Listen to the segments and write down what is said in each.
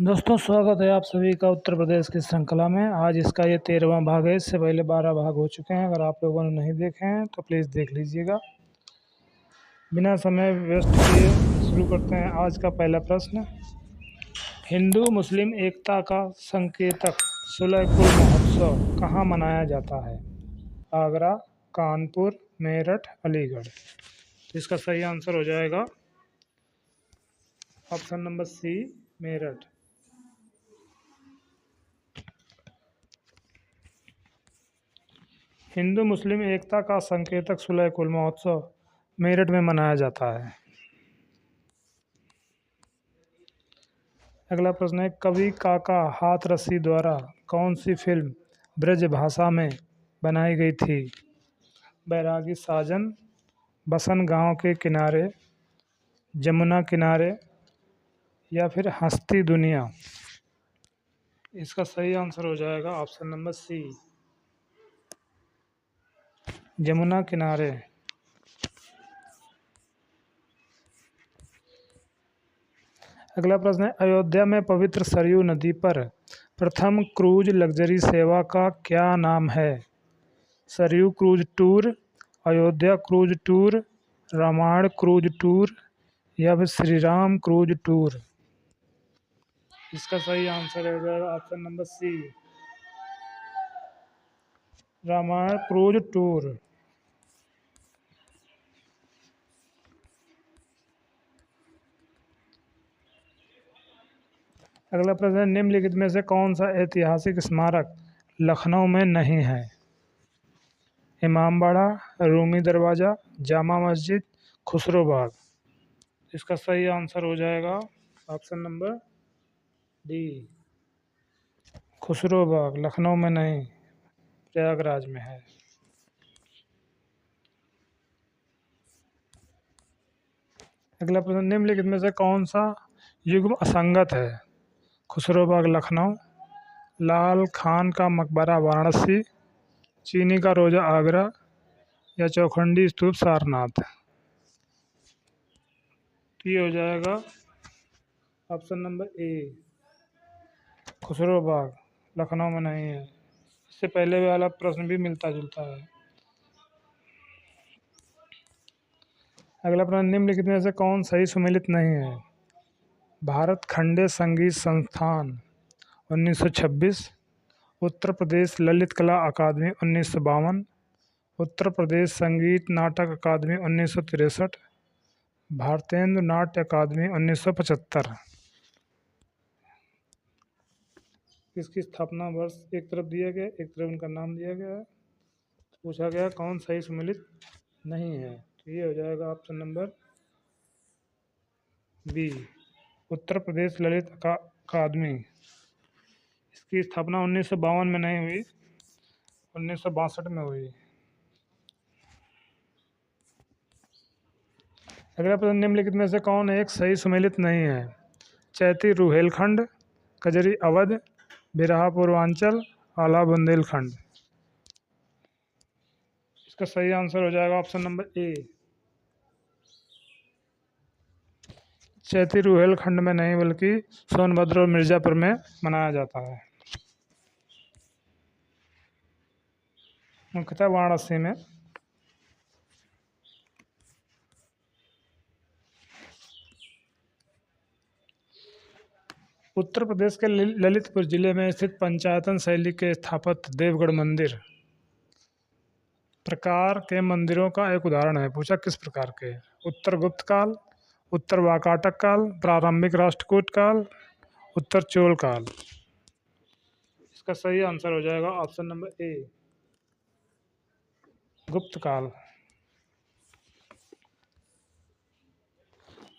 दोस्तों, स्वागत है आप सभी का उत्तर प्रदेश की श्रृंखला में। आज इसका ये 13वां भाग है। इससे पहले 12 भाग हो चुके हैं। अगर आप लोगों ने नहीं देखे हैं तो प्लीज़ देख लीजिएगा। बिना समय वेस्ट किए शुरू करते हैं आज का पहला प्रश्न। हिंदू मुस्लिम एकता का संकेतक सुलह-कुल महोत्सव कहाँ मनाया जाता है? आगरा, कानपुर, मेरठ, अलीगढ़। इसका सही आंसर हो जाएगा ऑप्शन नंबर सी, मेरठ। हिंदू मुस्लिम एकता का संकेतक सुलह-कुल महोत्सव मेरठ में मनाया जाता है। अगला प्रश्न है, कवि काका हाथरसी द्वारा कौन सी फिल्म ब्रज भाषा में बनाई गई थी? बैरागी साजन, बसन गांव के किनारे, जमुना किनारे या फिर हंसती दुनिया। इसका सही आंसर हो जाएगा ऑप्शन नंबर सी, जमुना किनारे। अगला प्रश्न है, अयोध्या में पवित्र सरयू नदी पर प्रथम क्रूज लग्जरी सेवा का क्या नाम है? Saryu cruise tour, Ayodhya cruise tour, Ramayan cruise tour या फिर श्री राम क्रूज टूर। इसका सही आंसर हो जाएगा option number C, Ramayan cruise tour. अगला प्रश्न है, निम्नलिखित में से कौन सा ऐतिहासिक स्मारक लखनऊ में नहीं है? इमामबाड़ा, रूमी दरवाज़ा, जामा मस्जिद, खुसरो बाग। इसका सही आंसर हो जाएगा ऑप्शन नंबर डी, खुसरो बाग। लखनऊ में नहीं, प्रयागराज में है। अगला प्रश्न, निम्नलिखित में से कौन सा युग्म असंगत है? खुसरो बाग लखनऊ, लाल खान का मकबरा वाराणसी, चीनी का रोजा आगरा या चौखंडी स्तूप सारनाथ। ये हो जाएगा option number A, Khusro Bagh Lucknow में नहीं है। इससे पहले वाला प्रश्न भी मिलता जुलता है। अगला प्रश्न, निम्नलिखित में से कौन सही सुमेलित नहीं है? भारत खंडे संगीत संस्थान 1926, उत्तर प्रदेश ललित कला अकादमी 1952, उत्तर प्रदेश संगीत नाटक अकादमी 1963, भारतेंदु नाट्य अकादमी 1975। इसकी स्थापना वर्ष एक तरफ दिया गया, एक तरफ उनका नाम दिया गया है। पूछा गया कौन सही सुमेलित नहीं है, तो ये हो जाएगा option number B, Uttar Pradesh Lalit अकादमी। इसकी स्थापना 1952 में नहीं हुई, 1962 में हुई। अगला प्रश्न, निम्नलिखित में से कौन एक सही सुमेलित नहीं है? चैती रुहेलखंड, कजरी अवध, बिरहा पूर्वांचल, आला बुंदेलखंड। इसका सही आंसर हो जाएगा ऑप्शन नंबर ए, चैती रुहेलखंड में नहीं बल्कि सोनभद्र और मिर्ज़ापुर में मनाया जाता है, मुख्यतः वाराणसी में। उत्तर प्रदेश के ललितपुर जिले में स्थित पंचायतन शैली के स्थापत्य देवगढ़ मंदिर प्रकार के मंदिरों का एक उदाहरण है। पूछा किस प्रकार के? उत्तर गुप्त काल, उत्तर वाकाटक काल, प्रारंभिक राष्ट्रकूट काल, उत्तर चोल काल। इसका सही आंसर हो जाएगा ऑप्शन नंबर ए, गुप्त काल।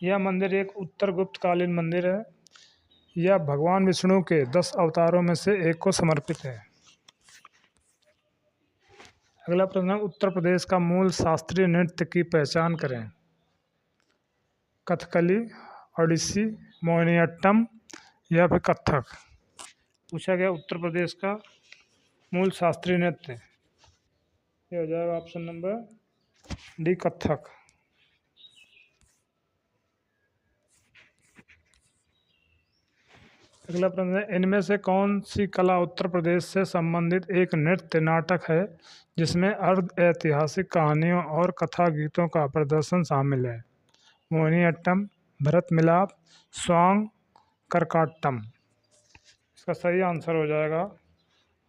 यह मंदिर एक उत्तर गुप्त कालीन मंदिर है। यह भगवान विष्णु के 10 अवतारों में से एक को समर्पित है। अगला प्रश्न, उत्तर प्रदेश का मूल शास्त्रीय नृत्य की पहचान करें। कथकली, ओडिसी, मोहिनीअट्टम या फिर कथक। पूछा गया उत्तर प्रदेश का मूल शास्त्रीय नृत्य, ये हो जाएगा ऑप्शन नंबर डी, कथक। अगला प्रश्न है, इनमें से कौन सी कला उत्तर प्रदेश से संबंधित एक नृत्य नाटक है जिसमें अर्ध ऐतिहासिक कहानियों और कथा गीतों का प्रदर्शन शामिल है? मोहिनीअट्टम, भरत मिलाप, स्वांग, करकाट्टम। इसका सही आंसर हो जाएगा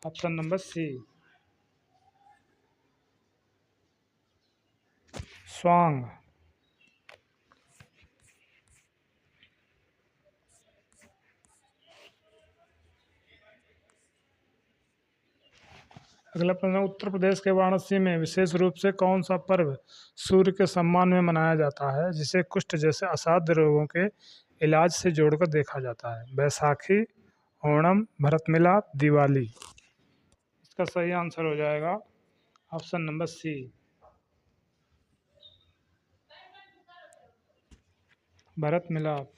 ऑप्शन नंबर सी, स्वांग। अगला प्रश्न, उत्तर प्रदेश के वाराणसी में विशेष रूप से कौन सा पर्व सूर्य के सम्मान में मनाया जाता है जिसे कुष्ठ जैसे असाध्य रोगों के इलाज से जोड़कर देखा जाता है? बैसाखी, ओणम, भरत मिलाप, दिवाली। इसका सही आंसर हो जाएगा ऑप्शन नंबर सी, भरत मिलाप।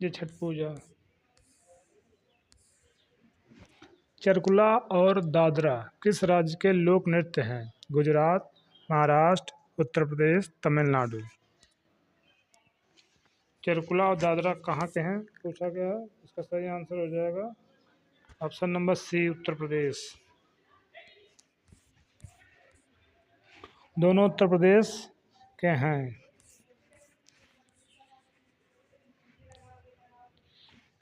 ये छठ पूजा। चरकुला और दादरा किस राज्य के लोक नृत्य हैं? गुजरात, महाराष्ट्र, उत्तर प्रदेश, तमिलनाडु। चरकुला और दादरा कहाँ के हैं पूछा गया है। इसका सही आंसर हो जाएगा ऑप्शन नंबर सी, उत्तर प्रदेश। दोनों उत्तर प्रदेश के हैं।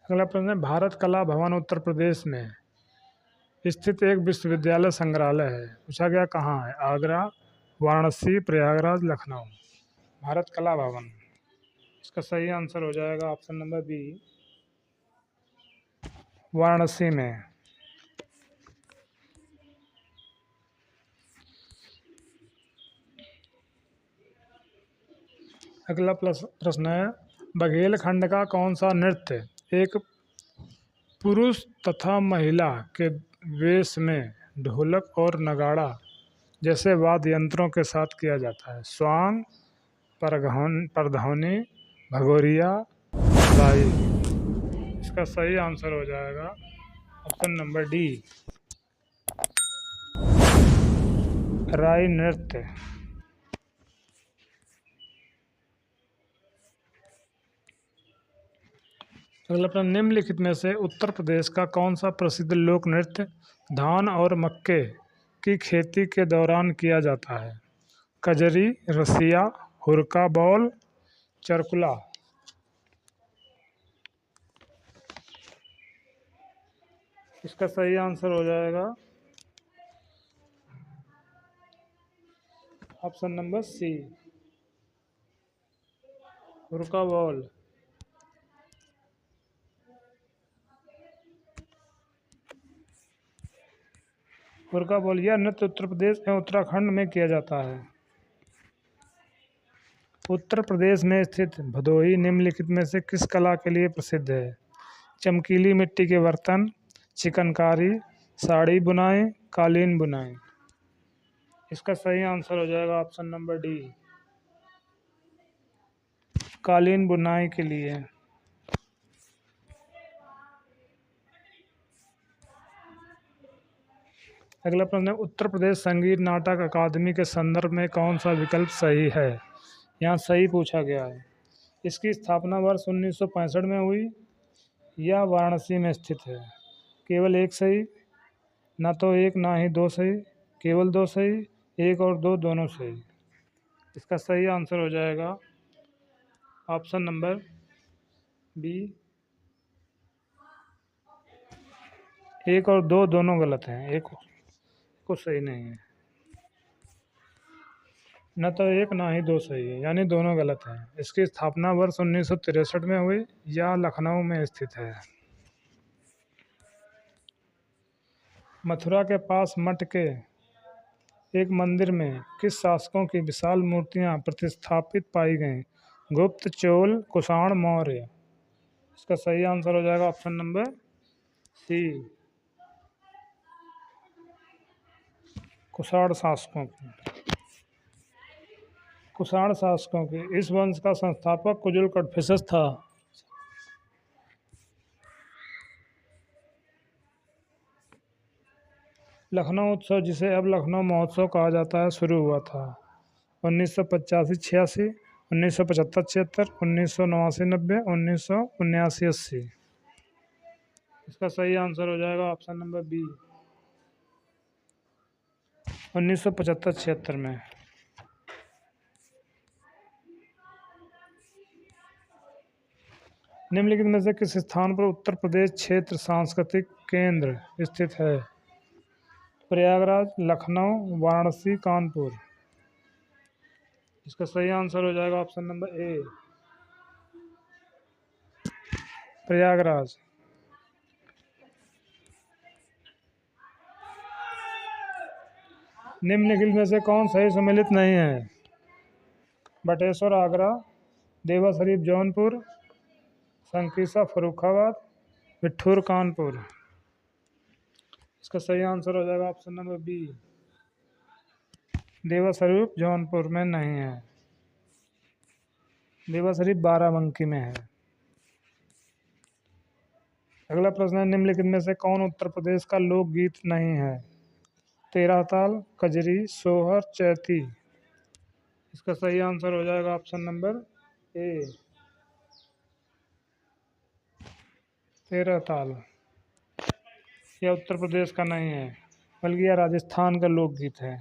अगला प्रश्न है, भारत कला भवन उत्तर प्रदेश में स्थित एक विश्वविद्यालय संग्रहालय है। पूछा गया कहाँ है? आगरा, वाराणसी, प्रयागराज, लखनऊ। भारत कला भवन। इसका सही आंसर हो जाएगा ऑप्शन नंबर बी, वाराणसी में। अगला प्रश्न है, बघेलखंड का कौन सा नृत्य एक पुरुष तथा महिला के वेश में ढोलक और नगाड़ा जैसे वाद्य यंत्रों के साथ किया जाता है? स्वांग, परधौनी, भगोरिया, राई। इसका सही आंसर हो जाएगा ऑप्शन नंबर डी, राई नृत्य। अगला प्रश्न, निम्नलिखित में से उत्तर प्रदेश का कौन सा प्रसिद्ध लोक नृत्य धान और मक्के की खेती के दौरान किया जाता है? कजरी, रसिया, हुरका बॉल, चरकुला। इसका सही आंसर हो जाएगा option number C, Hurka Baul. Hurka Baul यह नृत्य उत्तर प्रदेश एवं उत्तराखंड में किया जाता है। उत्तर प्रदेश में स्थित भदोही निम्नलिखित में से किस कला के लिए प्रसिद्ध है? चमकीली मिट्टी के बर्तन, चिकनकारी, साड़ी बुनाई, कालीन बुनाई। इसका सही आंसर हो जाएगा ऑप्शन नंबर डी, कालीन बुनाई के लिए। अगला प्रश्न है, उत्तर प्रदेश संगीत नाटक अकादमी के संदर्भ में कौन सा विकल्प सही है? यहाँ सही पूछा गया है। इसकी स्थापना वर्ष 1965 में हुई, यह वाराणसी में स्थित है। केवल एक सही, ना तो एक ना ही दो सही, केवल दो सही, एक और दो दोनों सही। इसका सही आंसर हो जाएगा ऑप्शन नंबर बी, एक और दो दोनों गलत हैं, एक को सही नहीं है। न तो एक ना ही दो सही है, यानी दोनों गलत हैं। इसकी स्थापना वर्ष 1963 में हुई, यह लखनऊ में स्थित है। मथुरा के पास मठ के एक मंदिर में किस शासकों की विशाल मूर्तियां प्रतिस्थापित पाई गईं? गुप्त, चोल, कुषाण, मौर्य। इसका सही आंसर हो जाएगा ऑप्शन नंबर सी, कुषाण शासकों की। कुषाण शासकों की। इस वंश का संस्थापक कुजुल कड़फिसस था। लखनऊ उत्सव, जिसे अब लखनऊ महोत्सव कहा जाता है, शुरू हुआ था 1985-86, 1975-76, 1989-90, 1979-80। इसका सही आंसर हो जाएगा ऑप्शन नंबर बी, 1975-76 में। निम्नलिखित में से किस स्थान पर उत्तर प्रदेश क्षेत्र सांस्कृतिक केंद्र स्थित है? प्रयागराज, लखनऊ, वाराणसी, कानपुर। इसका सही आंसर हो जाएगा ऑप्शन नंबर ए, प्रयागराज। निम्नलिखित में से कौन सही सम्मिलित नहीं है? बटेश्वर आगरा, देवा शरीफ जौनपुर, संकीसा फर्रुखाबाद, बिठूर कानपुर। इसका सही आंसर हो जाएगा ऑप्शन नंबर बी, देवा शरीफ जौनपुर में नहीं है, देवा शरीफ बाराबंकी में है। अगला प्रश्न है, निम्नलिखित में से कौन उत्तर प्रदेश का लोकगीत नहीं है? तेरह ताल, कजरी, सोहर, चैती। इसका सही आंसर हो जाएगा ऑप्शन नंबर ए, तेरह ताल। यह उत्तर प्रदेश का नहीं है, बल्कि यह राजस्थान का लोकगीत है।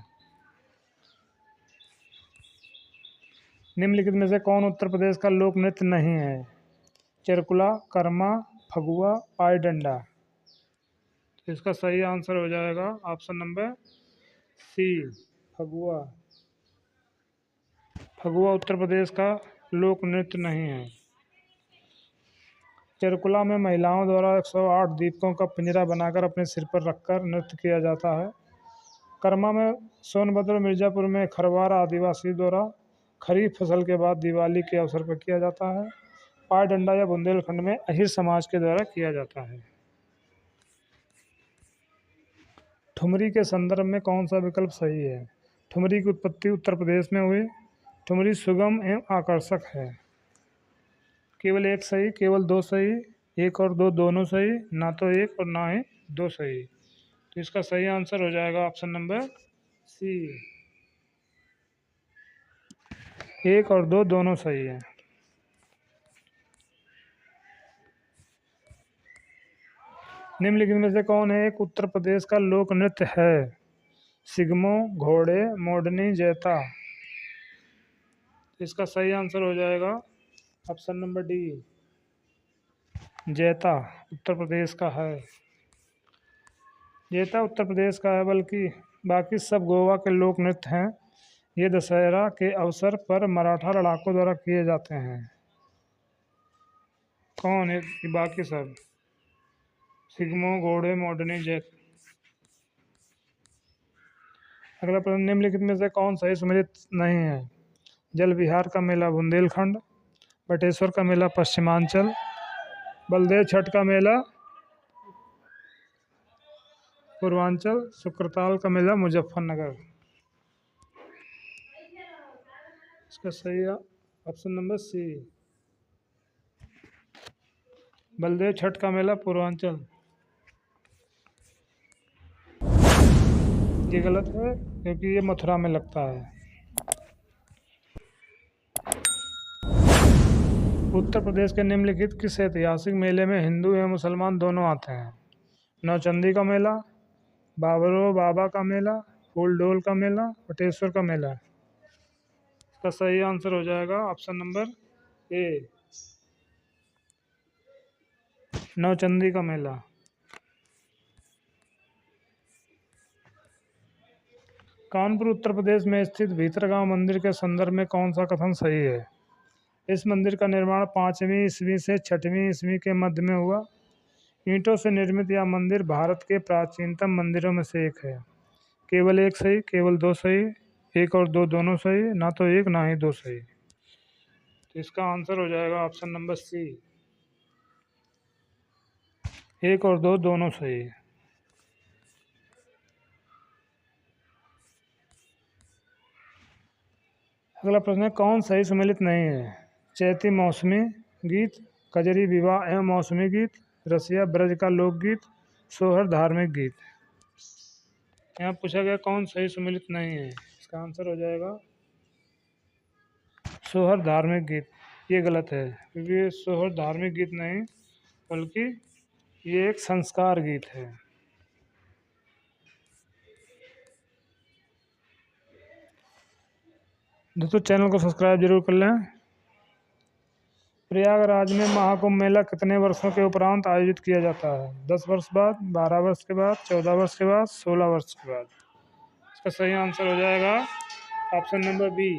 निम्नलिखित में से कौन उत्तर प्रदेश का लोक नृत्य नहीं है? चरकुला, कर्मा, फगुआ, पाई डंडा। तो इसका सही आंसर हो जाएगा option number C, Phagua. Phagua Uttar Pradesh का लोक नृत्य नहीं है। चरकुला में महिलाओं द्वारा 108 दीपकों का पिंजरा बनाकर अपने सिर पर रखकर नृत्य किया जाता है। कर्मा में सोनभद्र मिर्जापुर में खरवार आदिवासी द्वारा खरीफ फसल के बाद दिवाली के अवसर पर किया जाता है। पाय डंडा या बुंदेलखंड में अहिर समाज के द्वारा किया जाता है। ठुमरी के संदर्भ में कौन सा विकल्प सही है? ठुमरी की उत्पत्ति उत्तर प्रदेश में हुई। ठुमरी सुगम एवं आकर्षक है। केवल एक सही, केवल दो सही, एक और दो दोनों सही, ना तो एक और ना ही दो सही। तो इसका सही आंसर हो जाएगा ऑप्शन नंबर सी, एक और दो दोनों सही है। निम्नलिखित में से कौन है एक उत्तर प्रदेश का लोक नृत्य है? सिगमो, घोड़े, मोडनी, जैता। इसका सही आंसर हो जाएगा ऑप्शन नंबर डी, जैता उत्तर प्रदेश का है। जैता उत्तर प्रदेश का है, बल्कि बाकी सब गोवा के लोक नृत्य हैं। ये दशहरा के अवसर पर मराठा लड़ाकों द्वारा किए जाते हैं। कौन है बाकी सब? सिगमो, घोड़े, मोडनी, जैत। अगला प्रश्न, निम्नलिखित में से कौन सही सम्मिलित नहीं है? जल विहार का मेला बुंदेलखंड, बटेश्वर का मेला पश्चिमांचल, बलदेव छठ का मेला पूर्वांचल, शुक्रताल का मेला मुजफ्फरनगर। इसका सही option number C, Baldev Chhath का मेला पूर्वांचल। ये गलत है क्योंकि ये मथुरा में लगता है। उत्तर प्रदेश के निम्नलिखित किस ऐतिहासिक मेले में हिंदू एवं मुसलमान दोनों आते हैं? नौचंदी का मेला, बाबरो बाबा का मेला, फूलडोल का मेला, बटेश्वर का मेला। इसका सही आंसर हो जाएगा ऑप्शन नंबर ए, नौचंदी का मेला। कानपुर उत्तर प्रदेश में स्थित भीतरगांव मंदिर के संदर्भ में कौन सा कथन सही है? इस मंदिर का निर्माण 5वीं ईस्वी से 6वीं ईस्वी के मध्य में हुआ। ईंटों से निर्मित यह मंदिर भारत के प्राचीनतम मंदिरों में से एक है। केवल एक सही, केवल दो सही, एक और दो दोनों सही, ना तो एक ना ही दो सही। तो इसका आंसर हो जाएगा ऑप्शन नंबर सी, एक और दो दोनों सही। अगला प्रश्न है, कौन सही सम्मिलित नहीं है? चैती मौसमी गीत, कजरी विवाह एवं मौसमी गीत, रसिया ब्रज का लोकगीत, सोहर धार्मिक गीत। यहाँ पूछा गया कौन सही सम्मिलित नहीं है। इसका आंसर हो जाएगा सोहर धार्मिक गीत, ये गलत है क्योंकि ये सोहर धार्मिक गीत नहीं बल्कि ये एक संस्कार गीत है। दोस्तों चैनल को सब्सक्राइब जरूर कर लें। प्रयागराज में महाकुंभ मेला कितने वर्षों के उपरांत आयोजित किया जाता है? 10 वर्ष बाद, 12 वर्ष के बाद, 14 वर्ष के बाद, 16 वर्ष के बाद। इसका सही आंसर हो जाएगा ऑप्शन नंबर बी,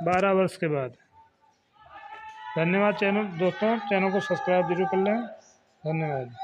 12 वर्ष के बाद। धन्यवाद दोस्तों, चैनल को सब्सक्राइब जरूर कर लें। धन्यवाद।